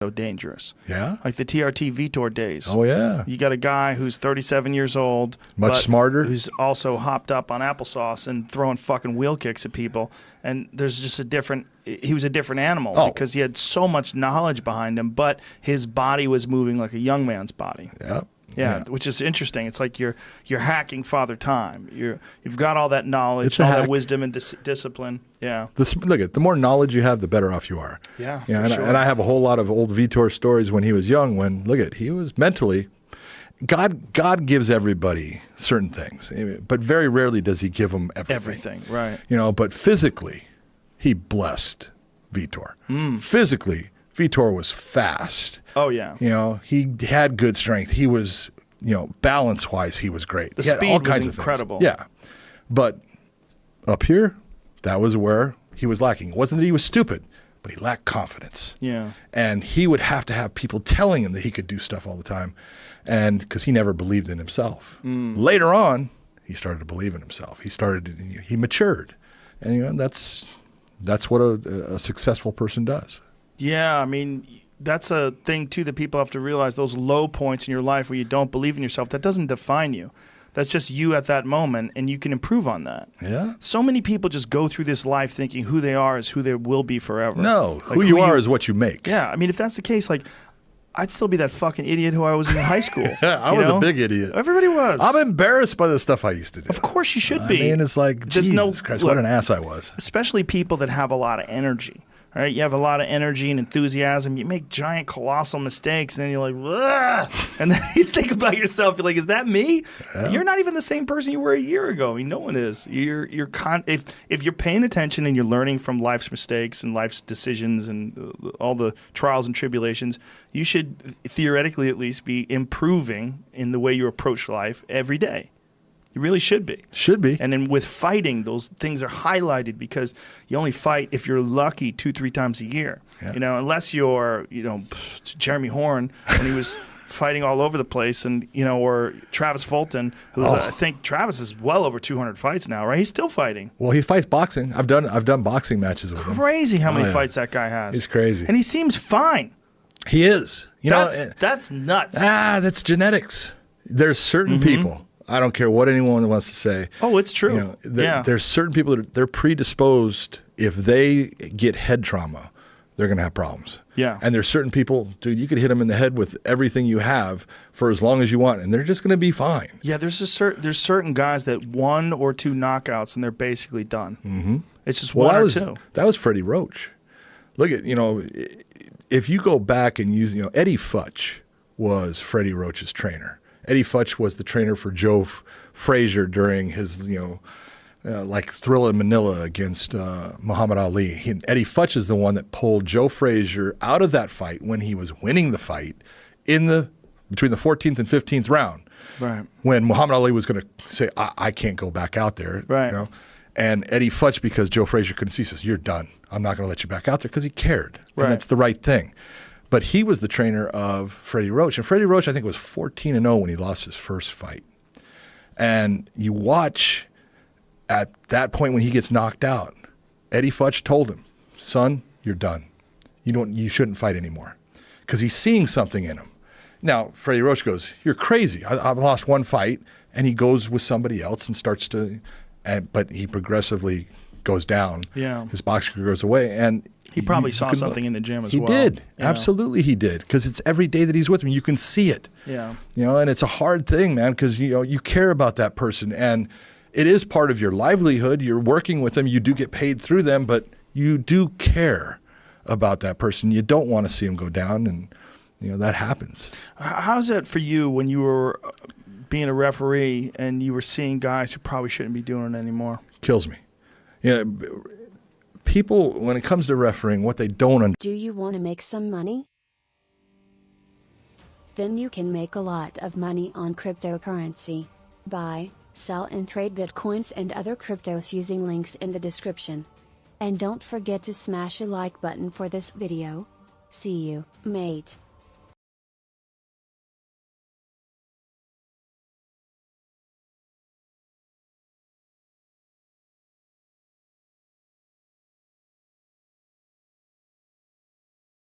so dangerous. Yeah. Like the TRT Vitor days. Oh, yeah. You got a guy who's 37 years old. Much smarter. Who's also hopped up on applesauce and throwing fucking wheel kicks at people. And there's just he was a different animal because he had so much knowledge behind him, but his body was moving like a young man's body. Yep. Yeah, which is interesting. It's like you're hacking Father Time. You've got all that knowledge, all that wisdom and discipline. Yeah. Look, the more knowledge you have, the better off you are. Yeah, and I have a whole lot of old Vitor stories when he was young. When he was mentally, God gives everybody certain things, but very rarely does He give them everything. Right? But physically, He blessed Vitor. Physically, Vitor was fast. Oh, yeah. He had good strength. He was, balance-wise, he was great. The he had speed all kinds was of incredible. Things. Yeah. But up here, that was where he was lacking. It wasn't that he was stupid, but he lacked confidence. Yeah. And he would have to have people telling him that he could do stuff all the time, and because he never believed in himself. Later on, he started to believe in himself. He matured. And, that's what a successful person does. Yeah, I mean, that's a thing, too, that people have to realize. Those low points in your life where you don't believe in yourself, that doesn't define you. That's just you at that moment, and you can improve on that. Yeah. So many people just go through this life thinking who they are is who they will be forever. No, who you are is what you make. Yeah, I mean, if that's the case, I'd still be that fucking idiot who I was in high school. I was a big idiot. Everybody was. I'm embarrassed by the stuff I used to do. Of course you should be. I mean, it's like, Jesus Christ, what an ass I was. Especially people that have a lot of energy. Right? You have a lot of energy and enthusiasm. You make giant, colossal mistakes, and then you're like, ugh! And then you think about yourself. You're like, is that me? Yeah. You're not even the same person you were a year ago. I mean, no one is. If you're paying attention and you're learning from life's mistakes and life's decisions and all the trials and tribulations, you should theoretically at least be improving in the way you approach life every day. You really should be. Should be. And then with fighting, those things are highlighted because you only fight if you're lucky 2-3 times a year. Yeah. Unless you're, Jeremy Horn when he was fighting all over the place, and or Travis Fulton, who I think Travis is well over 200 fights now, right? He's still fighting. Well, he fights boxing. I've done boxing matches with him. Crazy how many fights that guy has. He's crazy. And he seems fine. He is. That's nuts. That's genetics. There's certain people. I don't care what anyone wants to say. Oh, it's true. There's certain people that they're predisposed. If they get head trauma, they're going to have problems. Yeah. And there's certain people, dude, you could hit them in the head with everything you have for as long as you want, and they're just going to be fine. Yeah, there's certain guys that 1 or 2 knockouts and they're basically done. Mm-hmm. It's just one or two. That was Freddie Roach. Look at, if you go back and use, Eddie Futch was Freddie Roach's trainer. Eddie Futch was the trainer for Joe Frazier during his, like Thrilla in Manila against Muhammad Ali. Eddie Futch is the one that pulled Joe Frazier out of that fight when he was winning the fight between the 14th and 15th round. Right. When Muhammad Ali was going to say, I can't go back out there. Right. And Eddie Futch, because Joe Frazier couldn't see, says, you're done. I'm not going to let you back out there, because he cared. Right. And that's the right thing. But he was the trainer of Freddie Roach. And Freddie Roach, I think, was 14-0 when he lost his first fight. And you watch at that point when he gets knocked out, Eddie Futch told him, son, you're done. You shouldn't fight anymore. Because he's seeing something in him. Now, Freddie Roach goes, you're crazy. I've lost one fight. And he goes with somebody else and starts to, but he progressively goes down. Yeah. His boxing career goes away. And he probably saw something in the gym as well. He did. Absolutely he did. Because it's every day that he's with him. You can see it. Yeah. And it's a hard thing, man, because, you care about that person. And it is part of your livelihood. You're working with them. You do get paid through them. But you do care about that person. You don't want to see him go down. And, that happens. How's that for you when you were being a referee and you were seeing guys who probably shouldn't be doing it anymore? Kills me. People, when it comes to refereeing, what they don't understand. Do you want to make some money? Then you can make a lot of money on cryptocurrency. Buy, sell and trade Bitcoins and other cryptos using links in the description. And don't forget to smash a like button for this video. See you, mate.